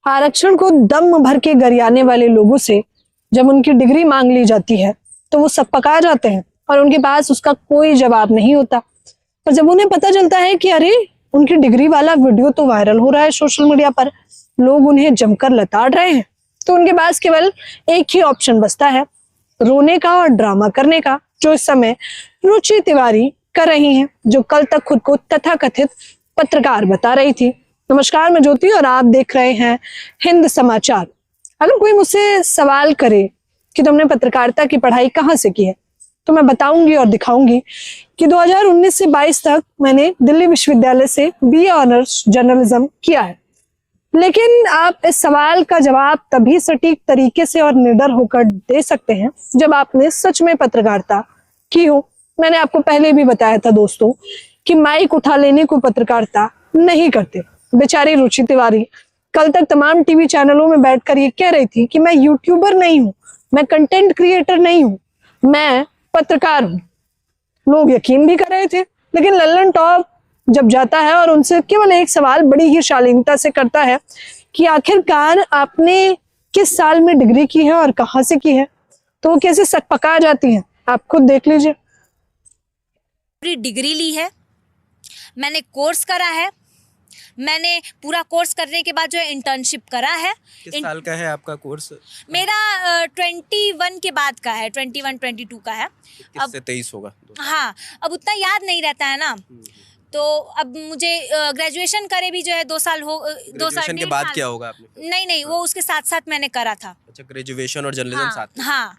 आरक्षण को दम भर के गरियाने वाले लोगों से जब उनकी डिग्री मांग ली जाती है तो वो सब पका जाते हैं और उनके पास उसका कोई जवाब नहीं होता। पर जब उन्हें पता चलता है कि अरे उनकी डिग्री वाला वीडियो तो वायरल हो रहा है सोशल मीडिया पर, लोग उन्हें जमकर लताड़ रहे हैं, तो उनके पास केवल एक ही ऑप्शन बचता है, रोने का और ड्रामा करने का, जो इस समय रुचि तिवारी कर रही हैं, जो कल तक खुद को तथाकथित पत्रकार बता रही थी। नमस्कार, मैं ज्योति और आप देख रहे हैं हिंद समाचार। अगर कोई मुझसे सवाल करे कि तुमने पत्रकारिता की पढ़ाई कहाँ से की है, तो मैं बताऊंगी और दिखाऊंगी कि 2019 से 22 तक मैंने दिल्ली विश्वविद्यालय से BA ऑनर्स जर्नलिज्म किया है। लेकिन आप इस सवाल का जवाब तभी सटीक तरीके से और निडर होकर दे सकते हैं जब आपने सच में पत्रकारिता की हो। मैंने आपको पहले भी बताया था दोस्तों कि माइक उठा लेने को पत्रकारिता नहीं करते। बेचारी रुचि तिवारी कल तक तमाम टीवी चैनलों में बैठकर ये कह रही थी कि मैं यूट्यूबर नहीं हूं, मैं कंटेंट क्रिएटर नहीं हूं, मैं पत्रकार हूं। लोग यकीन भी कर रहे थे, लेकिन लल्लन टॉप जब जाता है और उनसे केवल एक सवाल बड़ी ही शालीनता से करता है कि आखिरकार आपने किस साल में डिग्री की है और कहां से की है, तो वो कैसे सकपका जाती हैं, आप खुद देख लीजिए। डिग्री ली है, मैंने कोर्स करा है, मैंने पूरा कोर्स करने के बाद जो है इंटर्नशिप करा है। किस साल का है आपका कोर्स? मेरा 21 के बाद का है, 21-22 का है। 21 से 23 होगा। हाँ, अब उतना याद नहीं रहता है ना, तो अब मुझे ग्रेजुएशन करे भी जो है 2 साल हो, 2 साल के बाद क्या होगा आपने? नहीं, वो उसके साथ साथ मैंने करा था। अच्छा, ग्रेजुएशन और जर्नलिज्म साथ में? हाँ,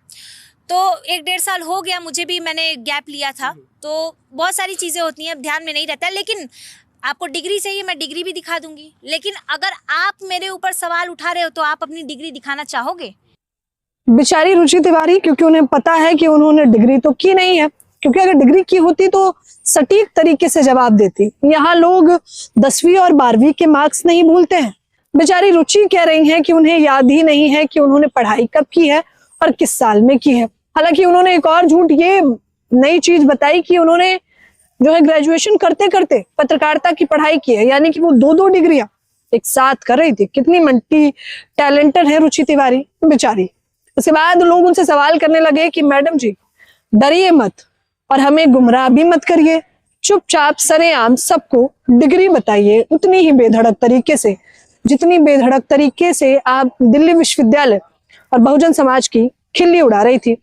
तो 1-1.5 साल हो गया मुझे भी, मैंने गैप लिया था, तो बहुत सारी चीज़ें होती हैं, ध्यान में नहीं रहता है। लेकिन आपको डिग्री चाहिए, मैं डिग्री भी दिखा दूंगी। लेकिन अगर आप मेरे ऊपर सवाल उठा रहे हो तो आप अपनी डिग्री दिखाना चाहोगे? बेचारी रुचि तिवारी, क्योंकि उन्हें पता है कि उन्होंने डिग्री तो की नहीं है, क्योंकि अगर डिग्री की होती तो सटीक तरीके से जवाब देती। यहाँ लोग 10वीं और 12वीं के मार्क्स नहीं भूलते हैं। बेचारी रुचि कह रही हैं कि उन्हें याद ही नहीं है कि उन्होंने पढ़ाई कब की है और किस साल में की है। हालांकि उन्होंने एक और झूठ ये नई चीज बताई कि उन्होंने जो है ग्रेजुएशन करते करते पत्रकारिता की पढ़ाई की है, यानी कि वो 2 डिग्रियां एक साथ कर रही थी। कितनी मल्टी टैलेंटेड है रुचि तिवारी बेचारी। उसके बाद लोग उनसे सवाल करने लगे कि मैडम जी डरिए मत और हमें गुमराह भी मत करिए, चुपचाप सरेआम सबको डिग्री बताइए उतनी ही बेधड़क तरीके से जितनी बेधड़क तरीके से आप दिल्ली विश्वविद्यालय और बहुजन समाज की खिल्ली उड़ा रही थी,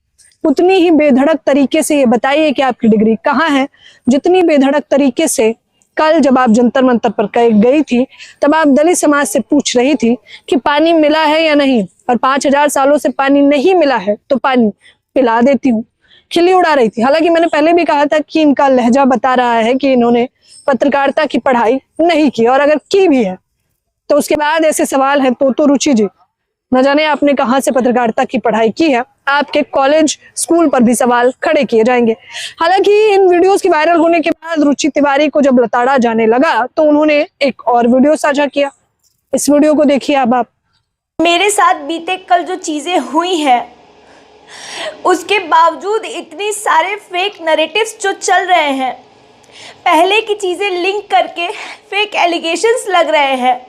उतनी ही बेधड़क तरीके से ये बताइए कि आपकी डिग्री कहाँ है। जितनी बेधड़क तरीके से कल जब आप जंतर मंतर पर गई थी तब आप दलित समाज से पूछ रही थी कि पानी मिला है या नहीं, और 5000 सालों से पानी नहीं मिला है तो पानी पिला देती हूँ, खिल्ली उड़ा रही थी। हालांकि मैंने पहले भी कहा था कि इनका लहजा बता रहा है कि इन्होंने पत्रकारिता की पढ़ाई नहीं की, और अगर की भी है तो उसके बाद ऐसे सवाल हैं तो रुचि जी न जाने आपने कहां से पत्रकारिता की पढ़ाई की है, आपके कॉलेज स्कूल पर भी सवाल खड़े किए जाएंगे। हालांकि इन वीडियोस के वायरल होने के बाद रुचि तिवारी को जब लताड़ा जाने लगा तो उन्होंने एक और वीडियो साझा किया। इस वीडियो को देखिए अब आप। मेरे साथ बीते कल जो चीजें हुई हैं उसके बावजूद इतनी सारे फेक नैरेटिव्स जो चल रहे हैं, पहले की चीजें लिंक करके फेक एलिगेशंस लग रहे हैं,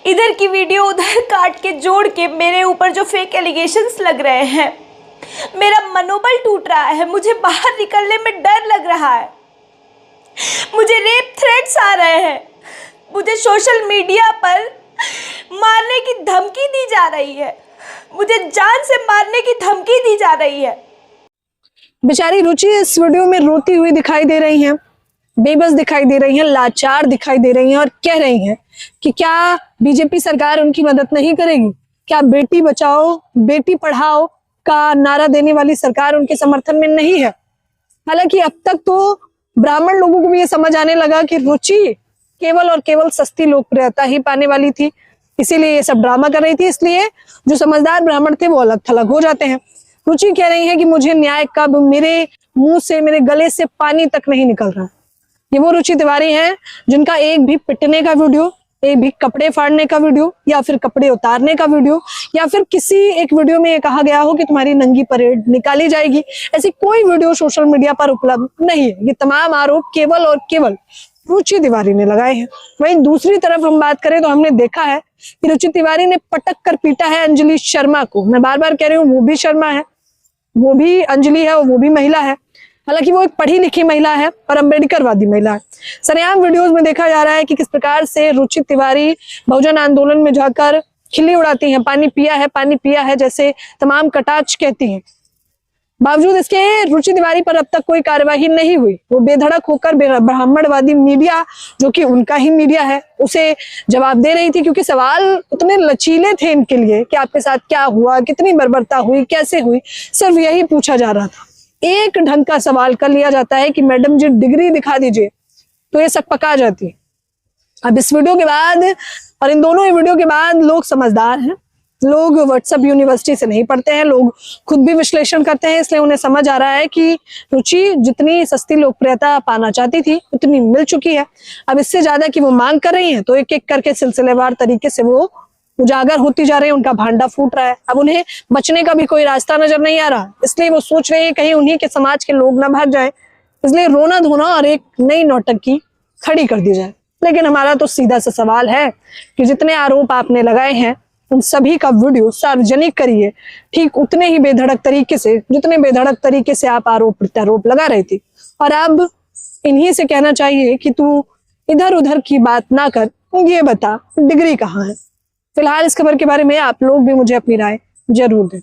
इधर की वीडियो उधर काट के जोड़ के मेरे ऊपर जो फेक एलिगेशंस लग रहे हैं, मेरा मनोबल टूट रहा है, मुझे बाहर निकलने में डर लग रहा है, मुझे रेप थ्रेट्स आ रहे हैं, मुझे सोशल मीडिया पर मारने की धमकी दी जा रही है, मुझे जान से मारने की धमकी दी जा रही है। बेचारी रुचि इस वीडियो में रोती हुई दिखाई दे रही हैं, बेबस दिखाई दे रही हैं, लाचार दिखाई दे रही हैं और कह रही हैं कि क्या बीजेपी सरकार उनकी मदद नहीं करेगी, क्या बेटी बचाओ बेटी पढ़ाओ का नारा देने वाली सरकार उनके समर्थन में नहीं है। हालांकि अब तक तो ब्राह्मण लोगों को भी ये समझ आने लगा कि रुचि केवल और केवल सस्ती लोकप्रियता ही पाने वाली थी, इसीलिए ये सब ड्रामा कर रही थी। इसलिए जो समझदार ब्राह्मण थे वो अलग थलग हो जाते हैं। रुचि कह रही है कि मुझे न्याय कब, मेरे मुंह से मेरे गले से पानी तक नहीं निकल रहा। ये वो रुचि तिवारी हैं जिनका एक भी पिटने का वीडियो, एक भी कपड़े फाड़ने का वीडियो या फिर कपड़े उतारने का वीडियो या फिर किसी एक वीडियो में ये कहा गया हो कि तुम्हारी नंगी परेड निकाली जाएगी, ऐसी कोई वीडियो सोशल मीडिया पर उपलब्ध नहीं है। ये तमाम आरोप केवल और केवल रुचि तिवारी ने लगाए हैं। वहीं दूसरी तरफ हम बात करें तो हमने देखा है कि रुचि तिवारी ने पटक कर पीटा है अंजलि शर्मा को। मैं बार बार कह रही हूँ, वो भी शर्मा है, वो भी अंजलि है और वो भी महिला है। हालांकि वो एक पढ़ी लिखी महिला है और अम्बेडकरवादी महिला है। सरेआम वीडियोस में देखा जा रहा है कि किस प्रकार से रुचि तिवारी बहुजन आंदोलन में जाकर खिल्ली उड़ाती हैं, पानी पिया है जैसे तमाम कटाक्ष कहती हैं। बावजूद इसके रुचि तिवारी पर अब तक कोई कार्यवाही नहीं हुई। वो बेधड़क होकर ब्राह्मणवादी मीडिया, जो कि उनका ही मीडिया है, उसे जवाब दे रही थी, क्योंकि सवाल उतने लचीले थे इनके लिए कि आपके साथ क्या हुआ, कितनी बर्बरता हुई, कैसे हुई, सिर्फ यही पूछा जा रहा था। एक ढंग का सवाल कर लिया जाता है कि मैडम जी डिग्री दिखा दीजिए, तो ये सकपका जाती है। अब इस वीडियो के बाद और इन दोनों वीडियो के बाद लोग समझदार हैं, लोग व्हाट्सएप यूनिवर्सिटी से नहीं पढ़ते हैं, लोग खुद भी विश्लेषण करते हैं, इसलिए उन्हें समझ आ रहा है कि रुचि जितनी सस्ती लोकप्रियता पाना चाहती थी उतनी मिल चुकी है। अब इससे ज्यादा कि वो मांग कर रही हैं, तो एक एक करके सिलसिलेवार तरीके से वो उजागर होती जा रही है, उनका भांडा फूट रहा है। अब उन्हें बचने का भी कोई रास्ता नजर नहीं आ रहा, इसलिए वो सोच रहे हैं कहीं उन्हीं के समाज के लोग ना भाग जाए, इसलिए रोना धोना और एक नई नौटंकी खड़ी कर दी जाए। लेकिन हमारा तो सीधा सा सवाल है कि जितने आरोप आपने लगाए हैं उन सभी का वीडियो सार्वजनिक करिए, ठीक उतने ही बेधड़क तरीके से जितने बेधड़क तरीके से आप आरोप प्रत्यारोप लगा रहे थे। और अब इन्हीं से कहना चाहिए कि तू इधर उधर की बात ना कर, ये बता डिग्री कहाँ है। फिलहाल इस खबर के बारे में आप लोग भी मुझे अपनी राय जरूर दें।